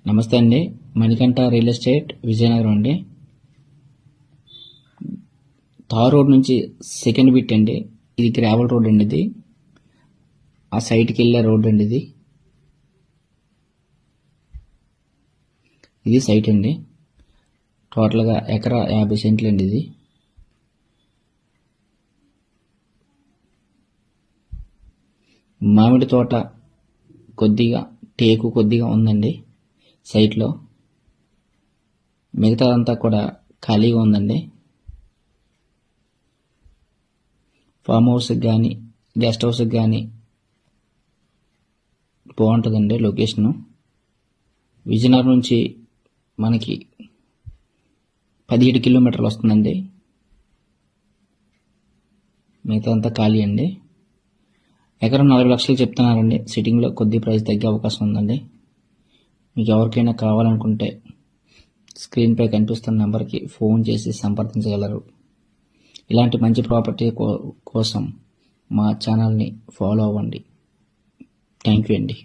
నమస్తే అండి. Manikanta real estate Vizianagaram అండి. తార్ రోడ్ నుంచి సెకండ్ బిట్ అండి. ఇది గ్రావెల్ రోడ్ అండి. ఇది ఆ సైట్కి వెళ్ళే రోడ్ అండి. ఇది సైట్ అండి. టోటల్గా ఎకరా 50 సెంట్లు అండి. ఇది మామిడి తోట కొద్దిగా, టేకు కొద్దిగా ఉందండి సైట్లో. మిగతాదంతా కూడా ఖాళీగా ఉందండి. ఫామ్ హౌస్కి కానీ గెస్ట్ హౌస్కి కానీ బాగుంటుందండి లొకేషను. విజయనగరం నుంచి మనకి 17 కిలోమీటర్లు వస్తుందండి. మిగతాదంతా ఖాళీ అండి. ఎకరం 40 లక్షలు చెప్తున్నారండి. సిట్టింగ్లో కొద్ది ప్రైస్ తగ్గే అవకాశం ఉందండి. మీకు ఎవరికైనా కావాలనుకుంటే స్క్రీన్పై కనిపిస్తున్న నెంబర్కి ఫోన్ చేసి సంప్రదించగలరు. ఇలాంటి మంచి ప్రాపర్టీ కోసం మా ఛానల్ని ఫాలో అవ్వండి. థ్యాంక్ యూ అండి.